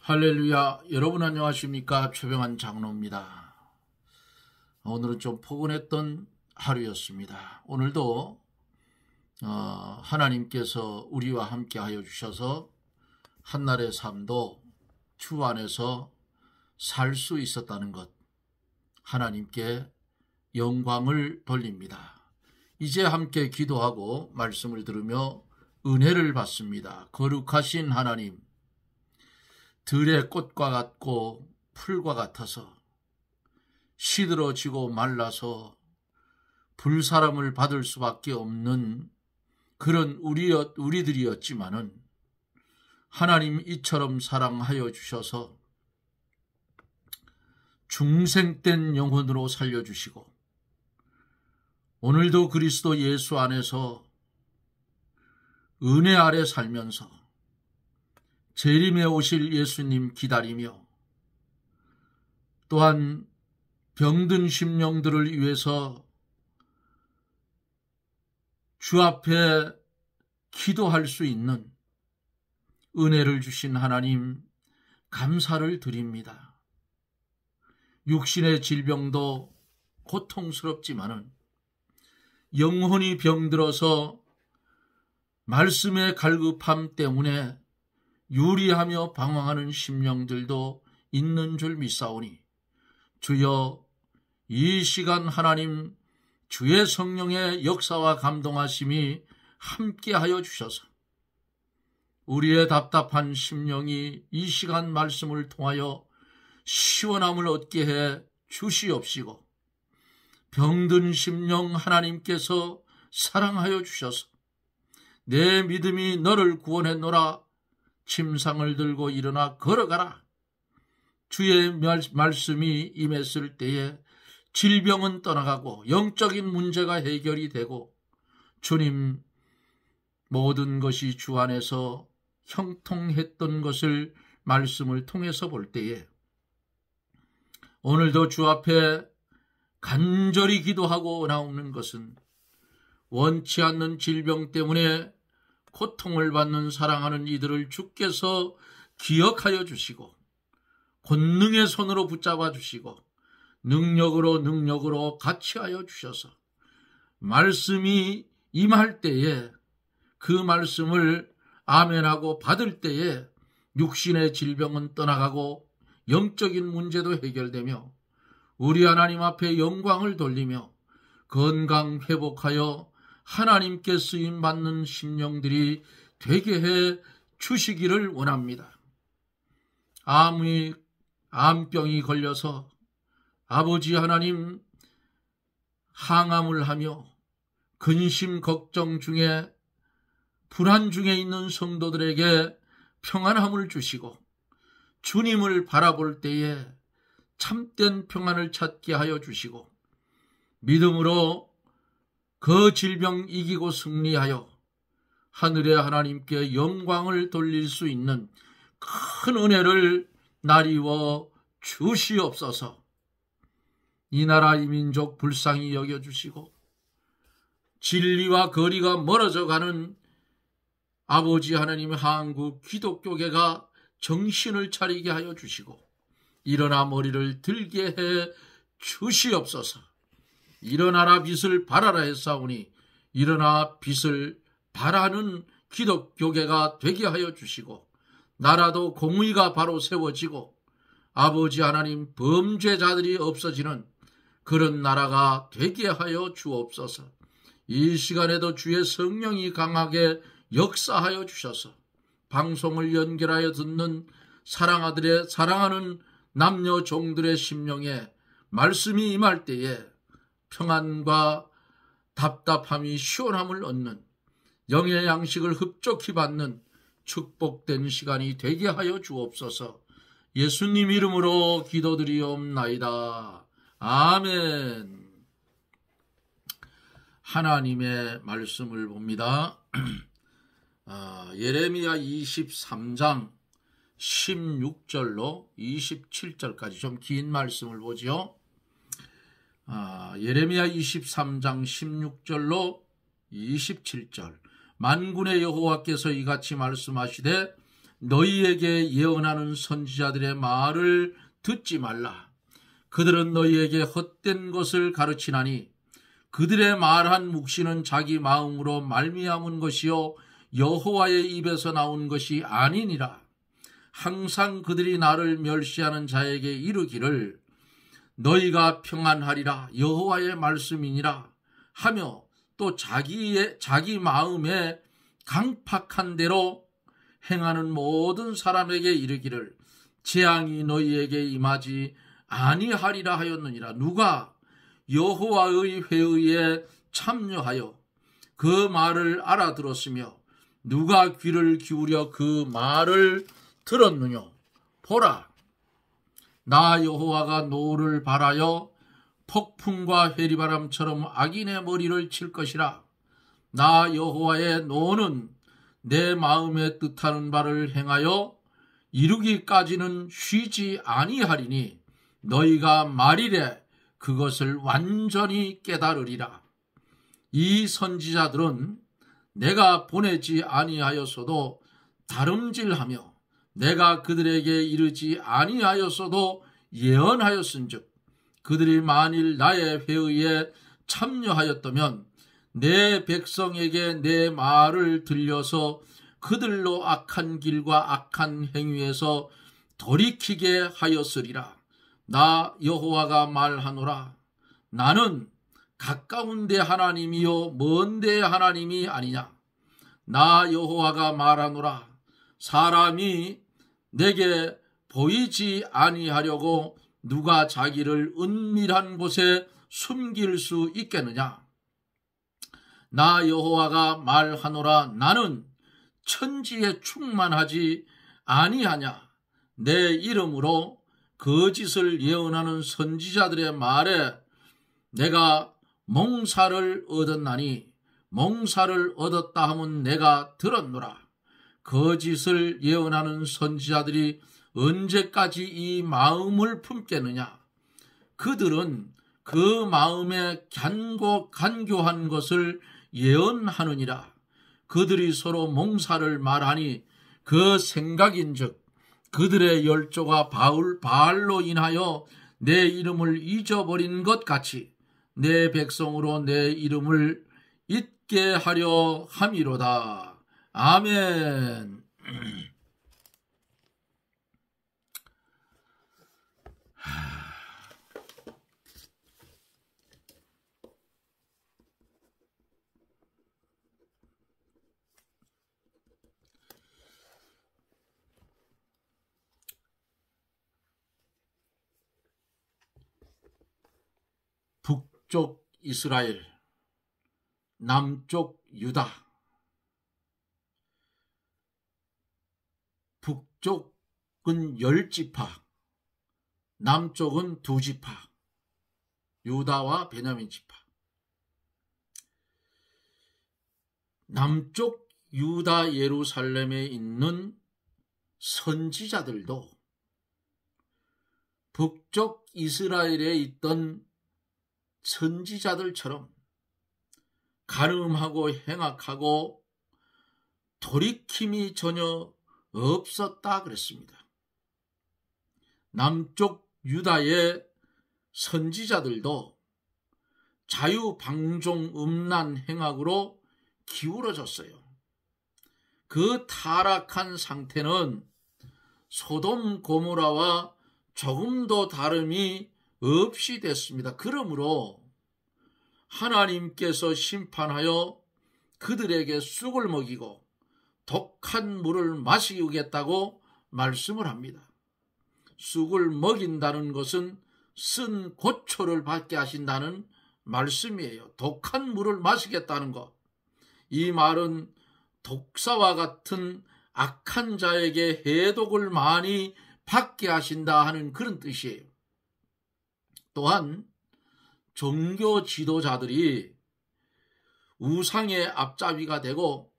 할렐루야. 여러분 안녕하십니까? 최병환 장로입니다. 오늘은 좀 포근했던 하루였습니다. 오늘도 하나님께서 우리와 함께 하여 주셔서 한날의 삶도 주 안에서 살 수 있었다는 것, 하나님께 영광을 돌립니다. 이제 함께 기도하고 말씀을 들으며 은혜를 받습니다. 거룩하신 하나님, 들의 꽃과 같고 풀과 같아서 시들어지고 말라서 불사람을 받을 수밖에 없는 그런 우리들이었지만은 하나님 이처럼 사랑하여 주셔서 중생된 영혼으로 살려주시고 오늘도 그리스도 예수 안에서 은혜 아래 살면서 재림에 오실 예수님 기다리며 또한 병든 심령들을 위해서 주 앞에 기도할 수 있는 은혜를 주신 하나님 감사를 드립니다. 육신의 질병도 고통스럽지만은 영혼이 병들어서 말씀의 갈급함 때문에 유리하며 방황하는 심령들도 있는 줄 믿사오니 주여 이 시간 하나님 주의 성령의 역사와 감동하심이 함께하여 주셔서 우리의 답답한 심령이 이 시간 말씀을 통하여 시원함을 얻게 해 주시옵시고 병든 심령 하나님께서 사랑하여 주셔서 내 믿음이 너를 구원했노라 침상을 들고 일어나 걸어가라. 주의 말씀이 임했을 때에 질병은 떠나가고 영적인 문제가 해결이 되고 주님 모든 것이 주 안에서 형통했던 것을 말씀을 통해서 볼 때에 오늘도 주 앞에 간절히 기도하고 나오는 것은 원치 않는 질병 때문에 고통을 받는 사랑하는 이들을 주께서 기억하여 주시고 권능의 손으로 붙잡아 주시고 능력으로 같이 하여 주셔서 말씀이 임할 때에 그 말씀을 아멘하고 받을 때에 육신의 질병은 떠나가고 영적인 문제도 해결되며 우리 하나님 앞에 영광을 돌리며 건강 회복하여 하나님께 쓰임받는 심령들이 되게 해 주시기를 원합니다. 암병이 걸려서 아버지 하나님 항암을 하며 근심 걱정 중에 불안 중에 있는 성도들에게 평안함을 주시고 주님을 바라볼 때에 참된 평안을 찾게 하여 주시고 믿음으로 그 질병 이기고 승리하여 하늘의 하나님께 영광을 돌릴 수 있는 큰 은혜를 나리워 주시옵소서. 이 나라 이 민족 불쌍히 여겨주시고 진리와 거리가 멀어져 가는 아버지 하나님 한국 기독교계가 정신을 차리게 하여 주시고 일어나 머리를 들게 해 주시옵소서. 일어나라 빛을 발하라 했사오니 일어나 빛을 발하는 기독교계가 되게 하여 주시고 나라도 공의가 바로 세워지고 아버지 하나님 범죄자들이 없어지는 그런 나라가 되게 하여 주옵소서. 이 시간에도 주의 성령이 강하게 역사하여 주셔서 방송을 연결하여 듣는 사랑하는 남녀 종들의 심령에 말씀이 임할 때에 평안과 답답함이 시원함을 얻는 영의 양식을 흡족히 받는 축복된 시간이 되게 하여 주옵소서. 예수님 이름으로 기도드리옵나이다. 아멘. 하나님의 말씀을 봅니다. 예레미야 23장 16절로 27절까지 좀 긴 말씀을 보죠. 예레미야 23장 16절로 27절 만군의 여호와께서 이같이 말씀하시되 너희에게 예언하는 선지자들의 말을 듣지 말라. 그들은 너희에게 헛된 것을 가르치나니 그들의 말한 묵시는 자기 마음으로 말미암은 것이요 여호와의 입에서 나온 것이 아니니라. 항상 그들이 나를 멸시하는 자에게 이르기를 너희가 평안하리라 여호와의 말씀이니라 하며 또 자기 마음에 강팍한 대로 행하는 모든 사람에게 이르기를 재앙이 너희에게 임하지 아니하리라 하였느니라. 누가 여호와의 회의에 참여하여 그 말을 알아들었으며 누가 귀를 기울여 그 말을 들었느냐. 보라, 나 여호와가 노를 발하여 폭풍과 회리바람처럼 악인의 머리를 칠 것이라. 나 여호와의 노는 내 마음에 뜻하는 바를 행하여 이루기까지는 쉬지 아니하리니 너희가 말이래 그것을 완전히 깨달으리라. 이 선지자들은 내가 보내지 아니하였어도 다름질하며 내가 그들에게 이르지 아니하였어도 예언하였은즉 그들이 만일 나의 회의에 참여하였다면 내 백성에게 내 말을 들려서 그들로 악한 길과 악한 행위에서 돌이키게 하였으리라. 나 여호와가 말하노라. 나는 가까운 데 하나님이요 먼 데 하나님이 아니냐. 나 여호와가 말하노라. 사람이 내게 보이지 아니하려고 누가 자기를 은밀한 곳에 숨길 수 있겠느냐. 나 여호와가 말하노라. 나는 천지에 충만하지 아니하냐. 내 이름으로 거짓을 예언하는 선지자들의 말에 내가 몽사를 얻었나니 몽사를 얻었다 하면 내가 들었노라. 거짓을 예언하는 선지자들이 언제까지 이 마음을 품겠느냐. 그들은 그 마음에 간교한 것을 예언하느니라. 그들이 서로 몽사를 말하니 그 생각인즉 그들의 열조가 바알로 인하여 내 이름을 잊어버린 것 같이 내 백성으로 내 이름을 잊게 하려 함이로다. 아멘. 북쪽 이스라엘, 남쪽 유다. 북쪽은 10지파, 남쪽은 2지파, 유다와 베냐민 지파. 남쪽 유다 예루살렘에 있는 선지자들도 북쪽 이스라엘에 있던 선지자들처럼 가늠하고 행악하고 돌이킴이 전혀 없었다 그랬습니다. 남쪽 유다의 선지자들도 자유방종 음란 행악으로 기울어졌어요. 그 타락한 상태는 소돔 고모라와 조금도 다름이 없이 됐습니다. 그러므로 하나님께서 심판하여 그들에게 쑥을 먹이고 독한 물을 마시겠다고 말씀을 합니다. 쑥을 먹인다는 것은 쓴 고초를 받게 하신다는 말씀이에요. 독한 물을 마시겠다는 것. 이 말은 독사와 같은 악한 자에게 해독을 많이 받게 하신다 하는 그런 뜻이에요. 또한 종교 지도자들이 우상의 앞잡이가 되고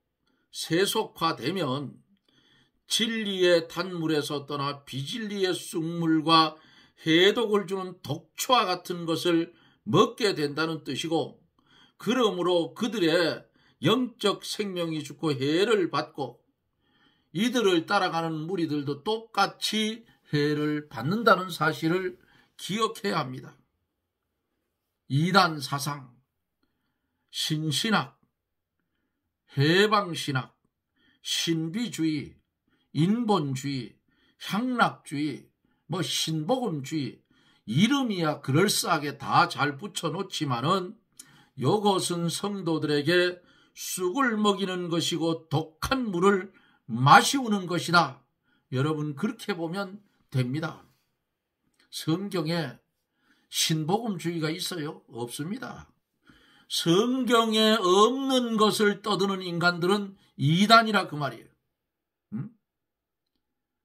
세속화되면 진리의 단물에서 떠나 비진리의 쑥물과 해독을 주는 독초와 같은 것을 먹게 된다는 뜻이고, 그러므로 그들의 영적 생명이 죽고 해를 받고 이들을 따라가는 무리들도 똑같이 해를 받는다는 사실을 기억해야 합니다. 이단 사상, 신신학, 해방신학, 신비주의, 인본주의, 향락주의, 신복음주의, 이름이야 그럴싸하게 다 잘 붙여놓지만은 이것은 성도들에게 쑥을 먹이는 것이고 독한 물을 마시우는 것이다. 여러분 그렇게 보면 됩니다. 성경에 신복음주의가 있어요? 없습니다. 성경에 없는 것을 떠드는 인간들은 이단이라 그 말이에요.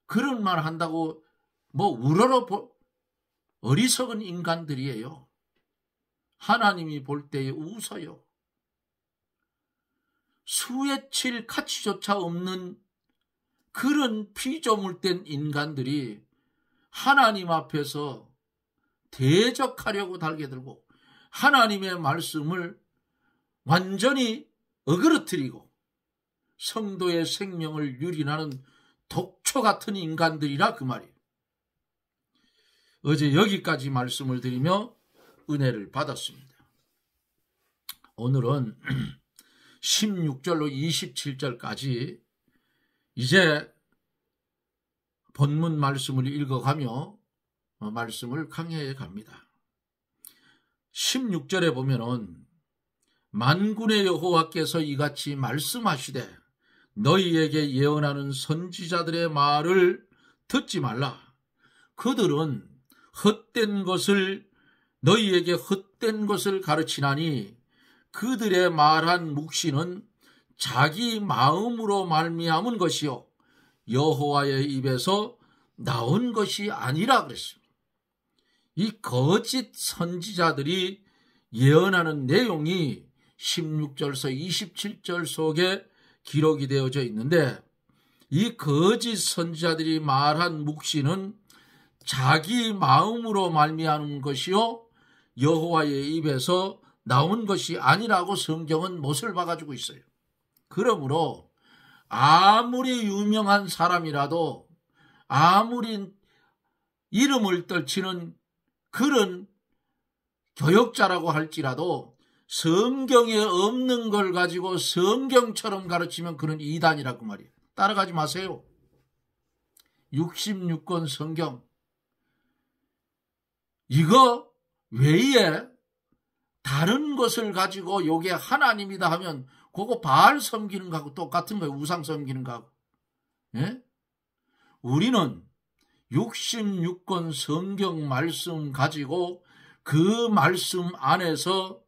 그런 말 한다고 우러러 어리석은 인간들이에요. 하나님이 볼 때에 웃어요. 수에 칠 가치조차 없는 그런 피조물된 인간들이 하나님 앞에서 대적하려고 달겨들고 하나님의 말씀을 완전히 어그러뜨리고 성도의 생명을 유린하는 독초 같은 인간들이라 그 말이에요. 어제 여기까지 말씀을 드리며 은혜를 받았습니다. 오늘은 16절로 27절까지 이제 본문 말씀을 읽어가며 말씀을 강해해 갑니다. 16절에 보면은 만군의 여호와께서 이같이 말씀하시되 너희에게 예언하는 선지자들의 말을 듣지 말라. 그들은 너희에게 헛된 것을 가르치나니 그들의 말한 묵시는 자기 마음으로 말미암은 것이요 여호와의 입에서 나온 것이 아니라 그랬습니다. 이 거짓 선지자들이 예언하는 내용이 16절서 27절 속에 기록이 되어져 있는데 이 거짓 선지자들이 말한 묵시는 자기 마음으로 말미암은 것이요 여호와의 입에서 나온 것이 아니라고 성경은 못을 박아주고 있어요. 그러므로 아무리 유명한 사람이라도 아무리 이름을 떨치는 그런 교역자라고 할지라도 성경에 없는 걸 가지고 성경처럼 가르치면 그런 이단이라고 말이에요. 따라가지 마세요. 66권 성경 이거 외에 다른 것을 가지고 요게 하나님이다 하면 그거 바알 섬기는 거하고 똑같은 거예요. 우상 섬기는 거하고. 예? 우리는 66권 성경 말씀 가지고 그 말씀 안에서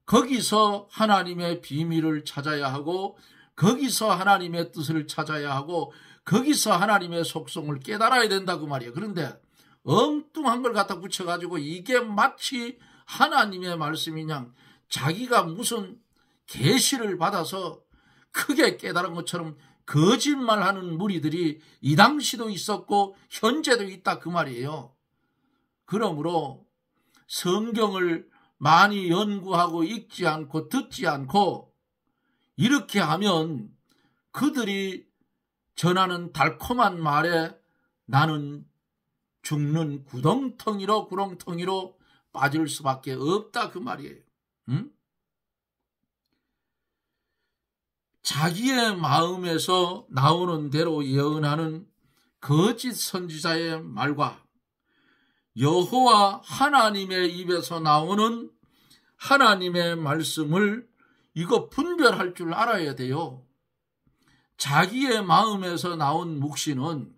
거기서 하나님의 비밀을 찾아야 하고 거기서 하나님의 뜻을 찾아야 하고 거기서 하나님의 속성을 깨달아야 된다고 말이에요. 그런데 엉뚱한 걸 갖다 붙여가지고 이게 마치 하나님의 말씀이냐 자기가 무슨 계시를 받아서 크게 깨달은 것처럼 거짓말하는 무리들이 이 당시도 있었고 현재도 있다 그 말이에요. 그러므로 성경을 많이 연구하고 읽지 않고 듣지 않고 이렇게 하면 그들이 전하는 달콤한 말에 나는 죽는 구렁텅이로 빠질 수밖에 없다 그 말이에요. 자기의 마음에서 나오는 대로 예언하는 거짓 선지자의 말과 여호와 하나님의 입에서 나오는 하나님의 말씀을 이거 분별할 줄 알아야 돼요. 자기의 마음에서 나온 묵시는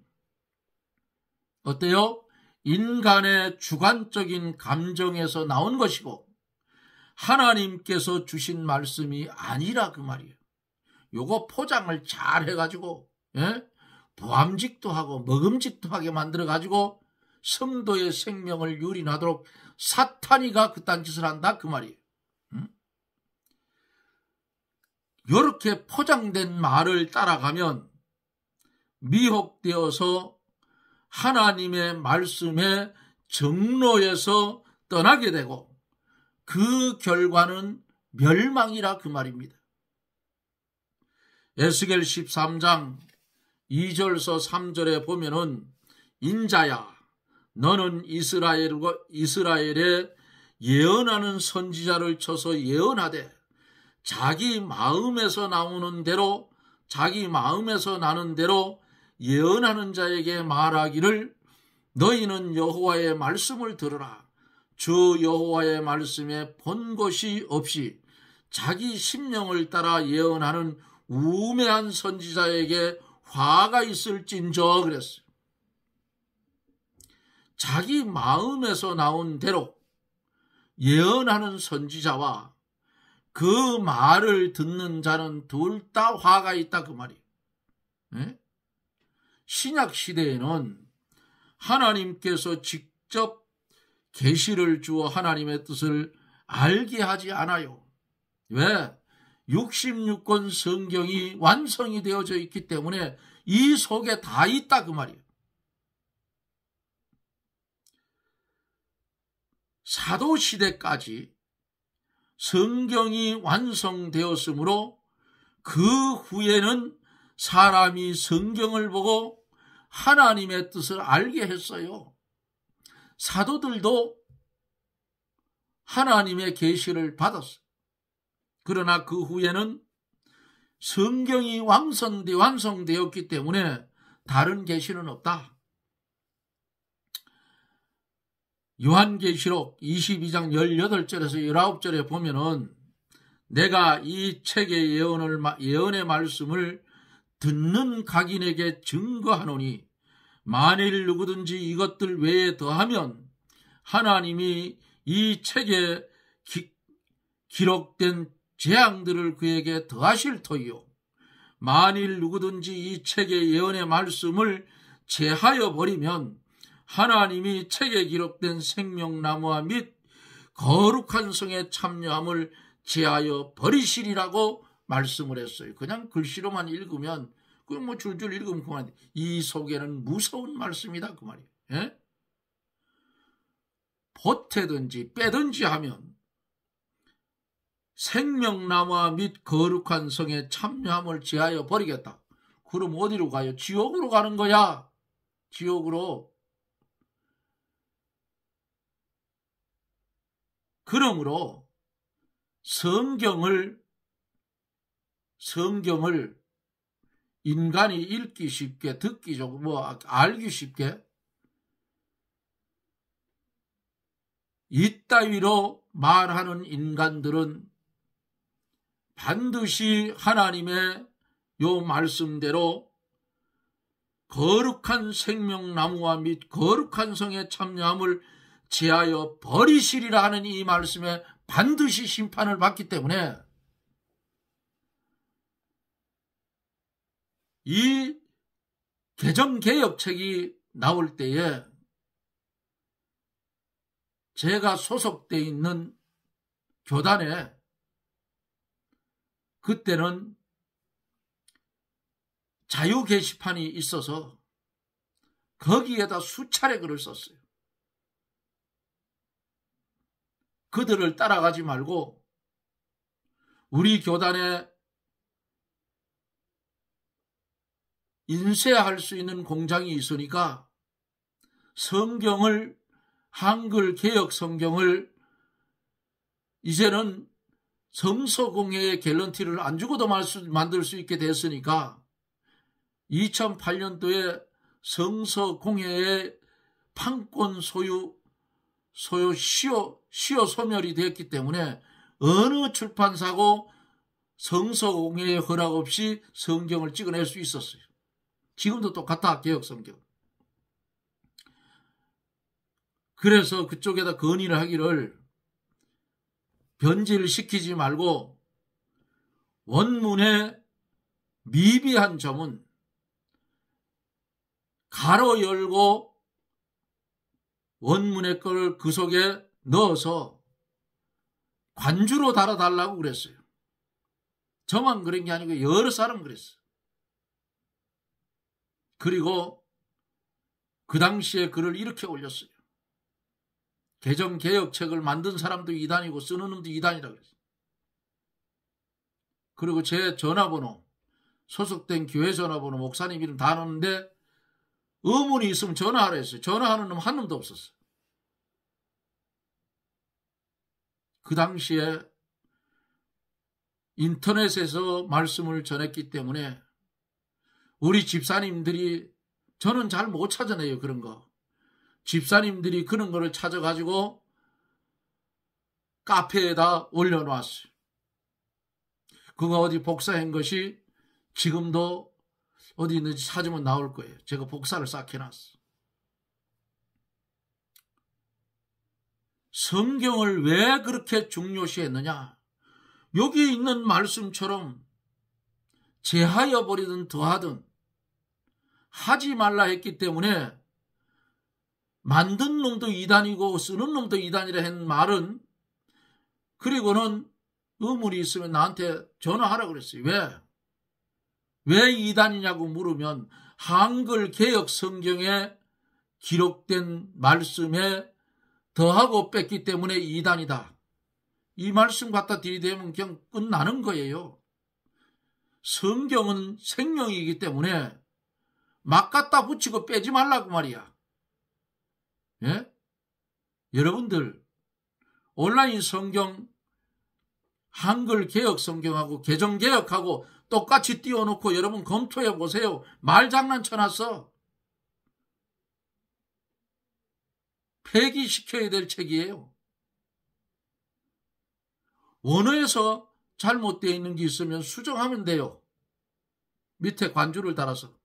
어때요? 인간의 주관적인 감정에서 나온 것이고 하나님께서 주신 말씀이 아니라 그 말이에요. 요거 포장을 잘 해가지고 보암직도 하고 먹음직도 하게 만들어가지고 성도의 생명을 유린하도록 사탄이가 그딴 짓을 한다 그 말이에요. 이렇게 포장된 말을 따라가면 미혹되어서 하나님의 말씀의 정로에서 떠나게 되고 그 결과는 멸망이라 그 말입니다. 에스겔 13장 2절서 3절에 보면은 인자야 너는 이스라엘에 예언하는 선지자를 쳐서 예언하되 자기 마음에서 나는 대로 예언하는 자에게 말하기를 너희는 여호와의 말씀을 들으라. 주 여호와의 말씀에 본 것이 없이 자기 심령을 따라 예언하는 우매한 선지자에게 화가 있을진저 그랬어요. 자기 마음에서 나온 대로 예언하는 선지자와 그 말을 듣는 자는 둘 다 화가 있다 그 말이에요. 네? 신약 시대에는 하나님께서 직접 계시를 주어 하나님의 뜻을 알게 하지 않아요. 왜? 66권 성경이 완성이 되어져 있기 때문에 이 속에 다 있다 그 말이에요. 사도시대까지 성경이 완성되었으므로 그 후에는 사람이 성경을 보고 하나님의 뜻을 알게 했어요. 사도들도 하나님의 계시를 받았어요. 그러나 그 후에는 성경이 완성되었기 때문에 다른 계시는 없다. 요한계시록 22장 18절에서 19절에 보면은 내가 이 책의 예언의 말씀을 듣는 각인에게 증거하노니 만일 누구든지 이것들 외에 더하면 하나님이 이 책에 기록된 재앙들을 그에게 더하실 터이요 만일 누구든지 이 책의 예언의 말씀을 제하여 버리면 하나님이 책에 기록된 생명나무와 및 거룩한 성의 참여함을 제하여 버리시리라고 말씀을 했어요. 그냥 글씨로만 읽으면 그냥 뭐 줄줄 읽으면 그만. 이 속에는 무서운 말씀이다 그 말이에요. 예? 보태든지 빼든지 하면 생명나무와 및 거룩한 성의 참여함을 제하여 버리겠다. 그럼 어디로 가요? 지옥으로 가는 거야. 지옥으로. 그러므로 성경을 인간이 읽기 쉽게 듣기 좋고 알기 쉽게 이따위로 말하는 인간들은 반드시 하나님의 요 말씀대로 거룩한 생명나무와 및 거룩한 성의 참여함을 제하여 버리시리라 하는 이 말씀에 반드시 심판을 받기 때문에 이 개정개혁책이 나올 때에 제가 소속되어 있는 교단에 그때는 자유 게시판이 있어서 거기에다 수차례 글을 썼어요. 그들을 따라가지 말고 우리 교단에 인쇄할 수 있는 공장이 있으니까 성경을 한글 개혁 성경을 이제는 성서공회의 갤런티를 안 주고도 만들 수 있게 됐으니까 2008년도에 성서공회의 판권 소요 시효 소멸이 됐기 때문에 어느 출판사고 성서공회의 허락 없이 성경을 찍어낼 수 있었어요. 지금도 똑같아 개혁 성경. 그래서 그쪽에다 건의를 하기를 변질을 시키지 말고 원문의 미비한 점은 가로 열고 원문의 거를 그 속에 넣어서 관주로 달아달라고 그랬어요. 저만 그런 게 아니고 여러 사람 그랬어요. 그리고 그 당시에 글을 이렇게 올렸어요. 개정개혁책을 만든 사람도 이단이고 쓰는 놈도 이단이라고 그랬어요. 그리고 제 전화번호 소속된 교회 전화번호, 목사님 이름 다 넣었는데 의문이 있으면 전화하라 했어요. 전화하는 놈 한 놈도 없었어요. 그 당시에 인터넷에서 말씀을 전했기 때문에 우리 집사님들이, 저는 잘 못 찾아내요, 그런 거. 집사님들이 그런 거를 찾아가지고 카페에다 올려놓았어요. 그거 어디 복사한 것이 지금도 어디 있는지 찾으면 나올 거예요. 제가 복사를 싹 해놨어. 성경을 왜 그렇게 중요시했느냐? 여기 있는 말씀처럼 제하여 버리든 더하든 하지 말라 했기 때문에 만든 놈도 이단이고 쓰는 놈도 이단이라 한 말은, 그리고는 의문이 있으면 나한테 전화하라 그랬어요. 왜 이단이냐고 물으면 한글 개역 성경에 기록된 말씀에 더하고 뺐기 때문에 이단이다. 이 말씀 갖다 들이대면 그냥 끝나는 거예요. 성경은 생명이기 때문에 막 갖다 붙이고 빼지 말라고 말이야. 예? 여러분들 온라인 성경 한글 개역 성경하고 개정 개역하고 똑같이 띄워놓고 여러분 검토해 보세요. 말장난 쳐놨어. 폐기시켜야 될 책이에요. 원어에서 잘못되어 있는 게 있으면 수정하면 돼요. 밑에 관주를 달아서.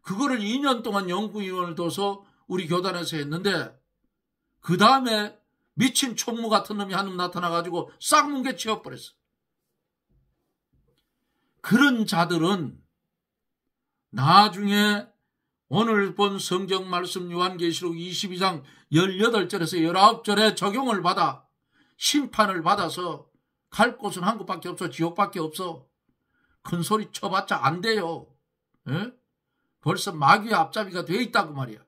그거를 2년 동안 연구위원을 둬서 우리 교단에서 했는데, 그 다음에 미친 총무 같은 놈이 한 놈 나타나가지고 싹 뭉개치워버렸어. 그런 자들은 나중에 오늘 본 성경 말씀 요한계시록 22장 18절에서 19절에 적용을 받아 심판을 받아서 갈 곳은 한 곳밖에 없어. 지옥밖에 없어. 큰 소리 쳐봤자 안 돼요. 에? 벌써 마귀의 앞잡이가 돼 있다고 말이야.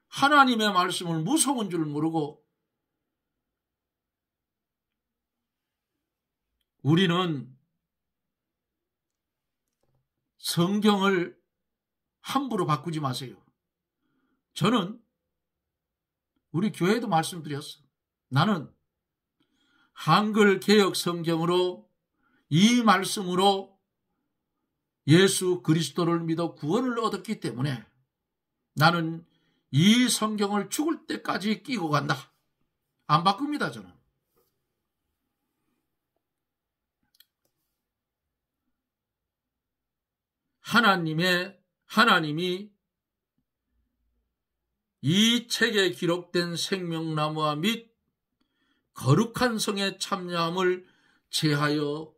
하나님의 말씀을 무서운 줄 모르고 우리는 성경을 함부로 바꾸지 마세요. 저는 우리 교회에도 말씀드렸어. 나는 한글 개역 성경으로 이 말씀으로 예수 그리스도를 믿어 구원을 얻었기 때문에 나는 이 성경을 죽을 때까지 끼고 간다. 안 바꿉니다, 저는. 하나님이 이 책에 기록된 생명나무와 및 거룩한 성의 참여함을 제하여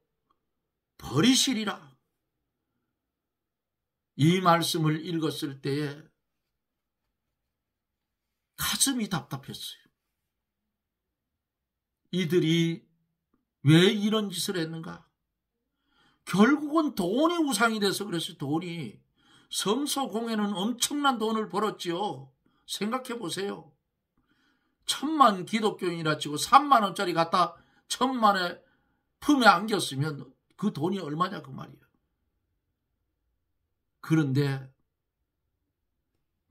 버리시리라. 이 말씀을 읽었을 때에 가슴이 답답했어요. 이들이 왜 이런 짓을 했는가? 결국은 돈이 우상이 돼서 그랬어요. 돈이. 성소공예는 엄청난 돈을 벌었지요. 생각해 보세요. 1000만 기독교인이라 치고 3만 원짜리 갖다 1000만에 품에 안겼으면 그 돈이 얼마냐 그 말이에요. 그런데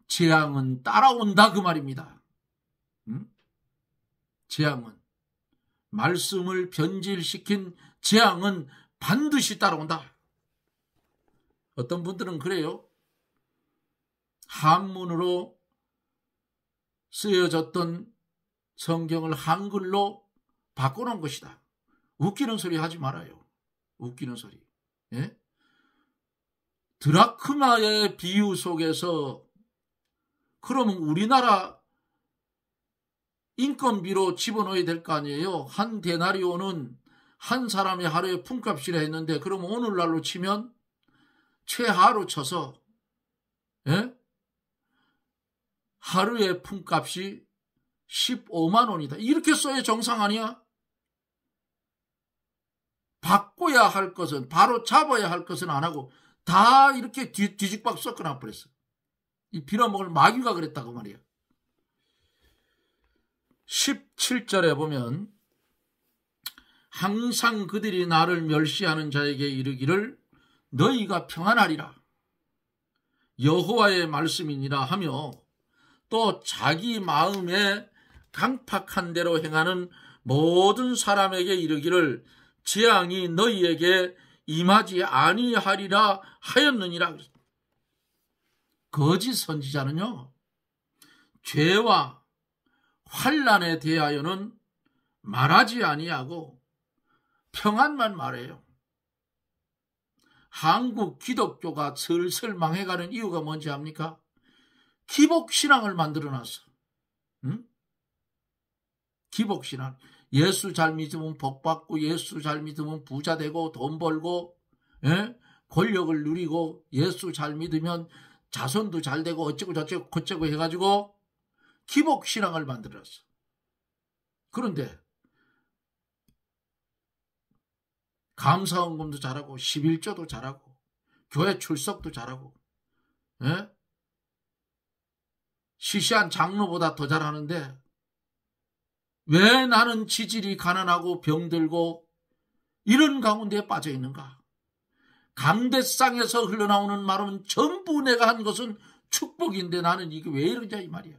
재앙은 따라온다 그 말입니다. 재앙은, 말씀을 변질시킨 재앙은 반드시 따라온다. 어떤 분들은 그래요. 한문으로 쓰여졌던 성경을 한글로 바꿔놓은 것이다. 웃기는 소리 하지 말아요. 웃기는 소리. 예? 드라크마의 비유 속에서 그러면 우리나라 인건비로 집어넣어야 될 거 아니에요. 한 데나리오는 한 사람의 하루의 품값이라 했는데, 그러면 오늘날로 치면 최하로 쳐서 하루의 품값이 15만 원이다. 이렇게 써야 정상 아니야? 바꿔야 할 것은, 바로 잡아야 할 것은 안 하고 다 이렇게 뒤죽박 섞어놔 버렸어. 이 빌어먹을 마귀가 그랬다고 말이야. 17절에 보면 항상 그들이 나를 멸시하는 자에게 이르기를 너희가 평안하리라. 여호와의 말씀이니라 하며 또 자기 마음에 강팍한 대로 행하는 모든 사람에게 이르기를 재앙이 너희에게 임하지 아니하리라 하였느니라. 거짓 선지자는요, 죄와 환난에 대하여는 말하지 아니하고 평안만 말해요. 한국 기독교가 슬슬 망해가는 이유가 뭔지 압니까? 기복신앙을 만들어놨어. 응? 기복신앙. 예수 잘 믿으면 복받고, 예수 잘 믿으면 부자 되고 돈 벌고, 권력을 누리고, 예수 잘 믿으면 자손도 잘 되고 어쩌고 저쩌고 고쩌고 해가지고 기복신앙을 만들었어. 그런데 감사헌금도 잘하고 11조도 잘하고 교회 출석도 잘하고 시시한 장로보다 더 잘하는데 왜 나는 지질이 가난하고 병들고 이런 가운데에 빠져 있는가? 감대상에서 흘러나오는 말은 전부 내가 한 것은 축복인데 나는 이게 왜 이러냐 이 말이야.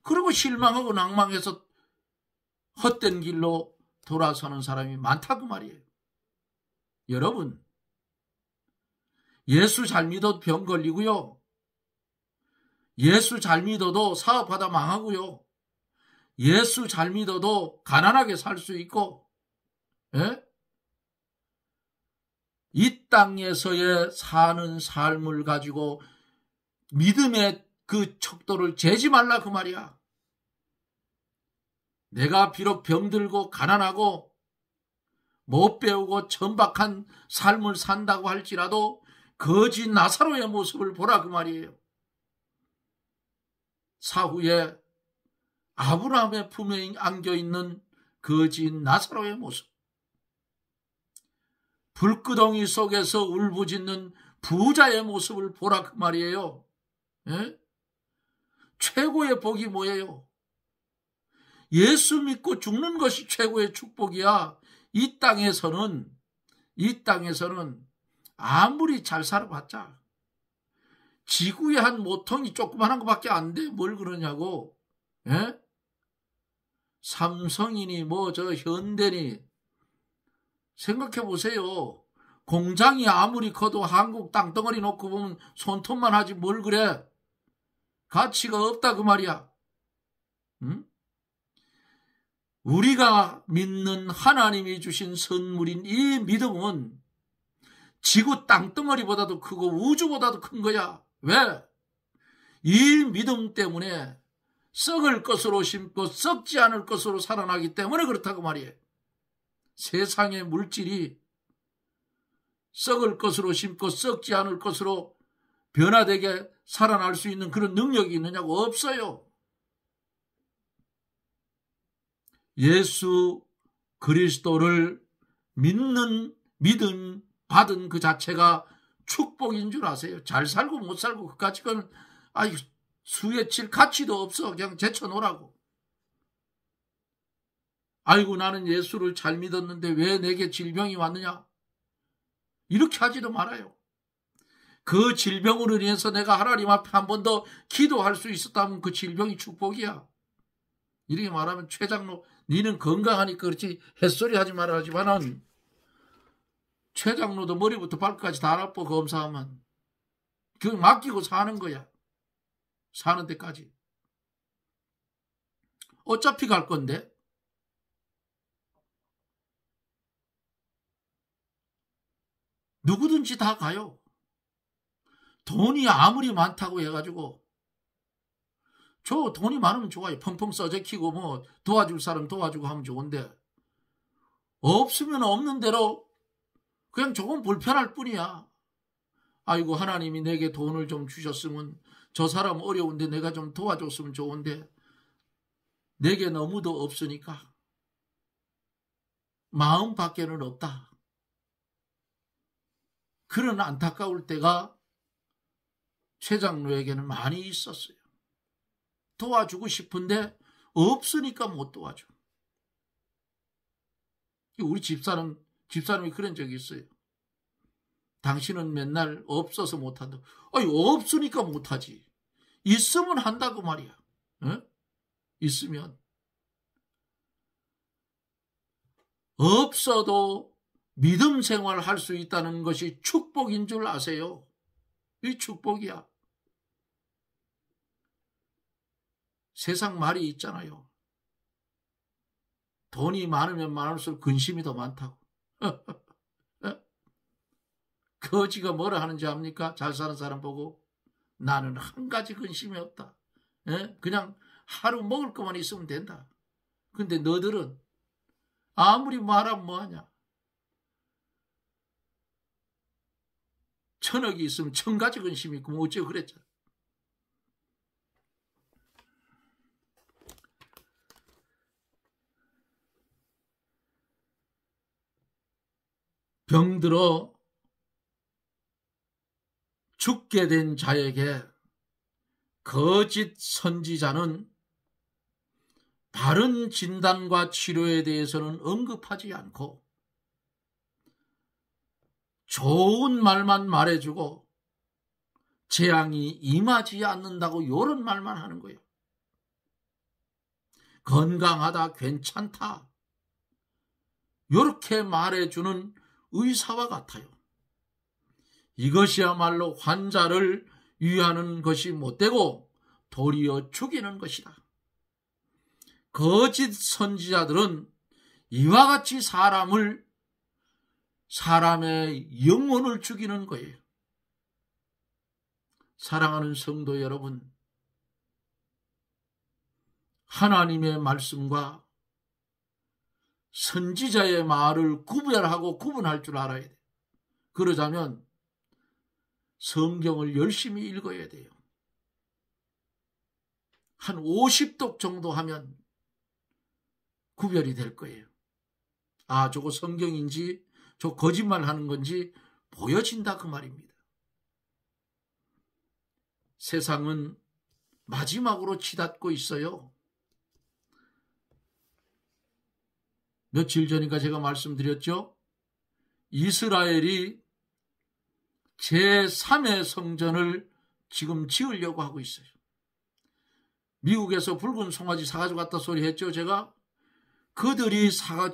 그리고 실망하고 낭망해서 헛된 길로 돌아서는 사람이 많다고 말이에요. 여러분, 예수 잘 믿어도 병 걸리고요. 예수 잘 믿어도 사업하다 망하고요. 예수 잘 믿어도 가난하게 살 수 있고, 이 땅에서의 사는 삶을 가지고 믿음의 그 척도를 재지 말라 그 말이야. 내가 비록 병들고 가난하고 못 배우고 천박한 삶을 산다고 할지라도 거지 나사로의 모습을 보라 그 말이에요. 사후에 아브라함의 품에 안겨있는 거지 나사로의 모습. 불구덩이 속에서 울부짖는 부자의 모습을 보라 그 말이에요. 최고의 복이 뭐예요? 예수 믿고 죽는 것이 최고의 축복이야. 이 땅에서는 아무리 잘 살아봤자 지구의 한 모퉁이 조그만한 것밖에 안 돼. 뭘 그러냐고. 삼성이니 뭐 저 현대니 생각해 보세요. 공장이 아무리 커도 한국 땅덩어리 놓고 보면 손톱만 하지 뭘 그래. 가치가 없다 그 말이야. 응? 우리가 믿는 하나님이 주신 선물인 이 믿음은 지구 땅덩어리보다도 크고 우주보다도 큰 거야. 왜? 이 믿음 때문에 썩을 것으로 심고 썩지 않을 것으로 살아나기 때문에 그렇다고 말이에요. 세상의 물질이 썩을 것으로 심고 썩지 않을 것으로 변화되게 살아날 수 있는 그런 능력이 있느냐고? 없어요. 예수 그리스도를 믿음 받은 그 자체가 축복인 줄 아세요? 잘 살고 못 살고 그까짓 건 수에 칠 가치도 없어. 그냥 제쳐놓으라고. 아이고 나는 예수를 잘 믿었는데 왜 내게 질병이 왔느냐? 이렇게 하지도 말아요. 그 질병으로 인해서 내가 하나님 앞에 한 번 더 기도할 수 있었다면 그 질병이 축복이야. 이렇게 말하면 최 장로 니는 건강하니까 그렇지 햇소리 하지 말아야지만은 최 장로도 머리부터 발끝까지 다 나빠 검사하면 그거 맡기고 사는 거야. 사는 데까지. 어차피 갈 건데. 누구든지 다 가요. 돈이 아무리 많다고 해가지고 저 돈이 많으면 좋아요. 펑펑 써제키고 뭐 도와줄 사람 도와주고 하면 좋은데 없으면 없는 대로 그냥 조금 불편할 뿐이야. 아이고 하나님이 내게 돈을 좀 주셨으면 저 사람 어려운데 내가 좀 도와줬으면 좋은데 내게 너무도 없으니까 마음 밖에는 없다. 그런 안타까울 때가 최 장로에게는 많이 있었어요. 도와주고 싶은데 없으니까 못 도와줘. 우리 집사람이 그런 적이 있어요. 당신은 맨날 없어서 못한다. 아니, 없으니까 못하지. 있으면 한다고 말이야. 어? 있으면. 없어도 믿음 생활할 수 있다는 것이 축복인 줄 아세요? 이 축복이야. 세상 말이 있잖아요. 돈이 많으면 많을수록 근심이 더 많다고. 거지가 뭐라 하는지 압니까? 잘 사는 사람 보고. 나는 한 가지 근심이 없다. 그냥 하루 먹을 것만 있으면 된다. 근데 너들은 아무리 말하면 뭐하냐. 1,000억이 있으면 1,000가지 근심이 있고 뭐 어쩌고 그랬잖아. 병들어 죽게 된 자에게 거짓 선지자는 바른 진단과 치료에 대해서는 언급하지 않고 좋은 말만 말해주고 재앙이 임하지 않는다고 이런 말만 하는 거예요. 건강하다, 괜찮다, 이렇게 말해주는 의사와 같아요. 이것이야말로 환자를 위하는 것이 못되고 도리어 죽이는 것이다. 거짓 선지자들은 이와 같이 사람의 영혼을 죽이는 거예요. 사랑하는 성도 여러분, 하나님의 말씀과 선지자의 말을 구분할 줄 알아야 돼요. 그러자면 성경을 열심히 읽어야 돼요. 한 50독 정도 하면 구별이 될 거예요. 아, 저거 성경인지 저 거짓말 하는 건지 보여진다 그 말입니다. 세상은 마지막으로 치닫고 있어요. 며칠 전인가 제가 말씀드렸죠. 이스라엘이 제3의 성전을 지금 지으려고 하고 있어요. 미국에서 붉은 송아지 사가지고 갔다 소리 했죠. 제가 그들이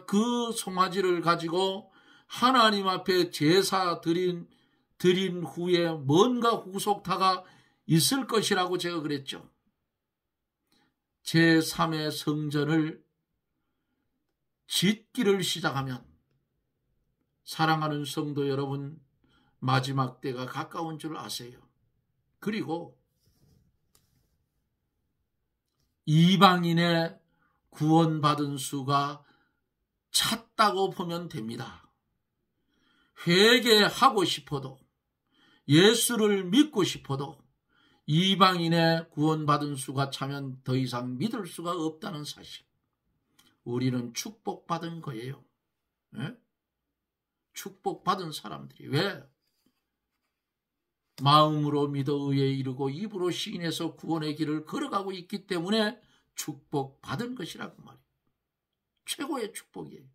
그 송아지를 가지고 하나님 앞에 제사 드린 후에 뭔가 후속타가 있을 것이라고 제가 그랬죠. 제3의 성전을 짓기를 시작하면 사랑하는 성도 여러분, 마지막 때가 가까운 줄 아세요. 그리고 이방인의 구원받은 수가 찼다고 보면 됩니다. 회개하고 싶어도, 예수를 믿고 싶어도 이방인의 구원받은 수가 차면 더 이상 믿을 수가 없다는 사실. 우리는 축복받은 거예요. 네? 축복받은 사람들이. 왜? 마음으로 믿어 의에 이르고 입으로 시인해서 구원의 길을 걸어가고 있기 때문에 축복받은 것이라고 말이에요. 최고의 축복이에요.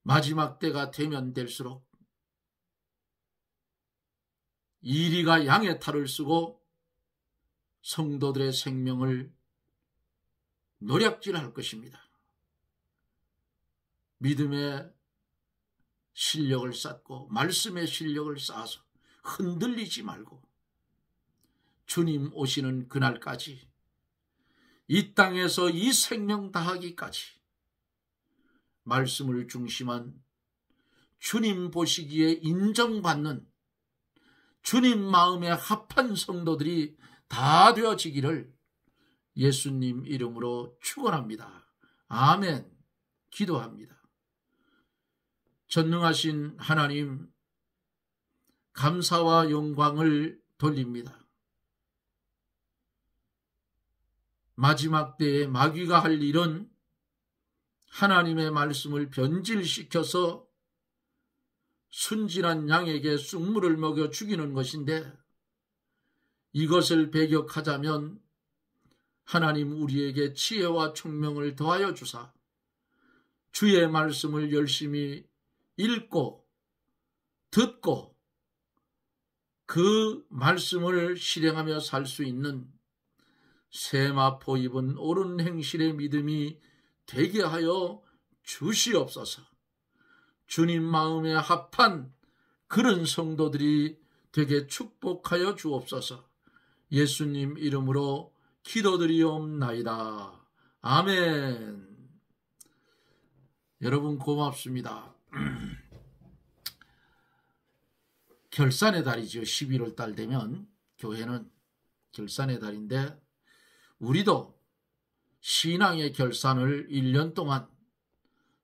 마지막 때가 되면 될수록 이리가 양의 탈을 쓰고 성도들의 생명을 노략질할 것입니다. 믿음의 실력을 쌓고 말씀의 실력을 쌓아서 흔들리지 말고 주님 오시는 그날까지 이 땅에서 이 생명 다하기까지 말씀을 중심한 주님 보시기에 인정받는 주님 마음에 합한 성도들이 다 되어지기를 예수님 이름으로 축원합니다. 아멘. 기도합니다. 전능하신 하나님, 감사와 영광을 돌립니다. 마지막 때에 마귀가 할 일은 하나님의 말씀을 변질시켜서 순진한 양에게 쑥물을 먹여 죽이는 것인데, 이것을 배격하자면 하나님 우리에게 지혜와 총명을 더하여 주사 주의 말씀을 열심히 읽고 듣고 그 말씀을 실행하며 살 수 있는 세마포 입은 옳은 행실의 믿음이 되게 하여 주시옵소서. 주님 마음에 합한 그런 성도들이 되게 축복하여 주옵소서. 예수님 이름으로 기도드리옵나이다. 아멘. 여러분 고맙습니다. 결산의 달이죠. 11월 달 되면 교회는 결산의 달인데 우리도 신앙의 결산을 1년 동안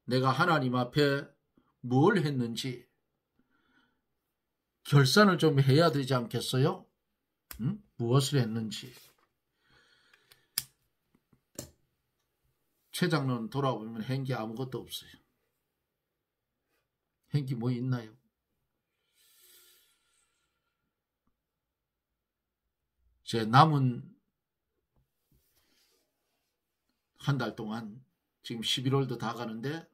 내가 하나님 앞에 뭘 했는지 결산을 좀 해야 되지 않겠어요? 무엇을 했는지. 최 장로는 돌아보면 한 게 아무것도 없어요. 한 게 뭐 있나요? 제 남은 한 달 동안 지금 11월도 다 가는데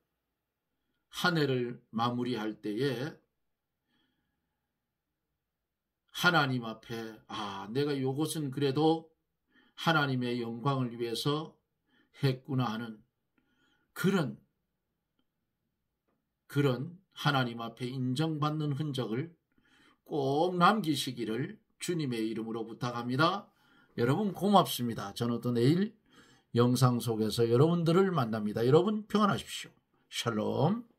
한 해를 마무리할 때에 하나님 앞에 내가 이것은 그래도 하나님의 영광을 위해서 했구나 하는 그런 하나님 앞에 인정받는 흔적을 꼭 남기시기를 주님의 이름으로 부탁합니다. 여러분 고맙습니다. 저는 또 내일 영상 속에서 여러분들을 만납니다. 여러분 평안하십시오. 샬롬.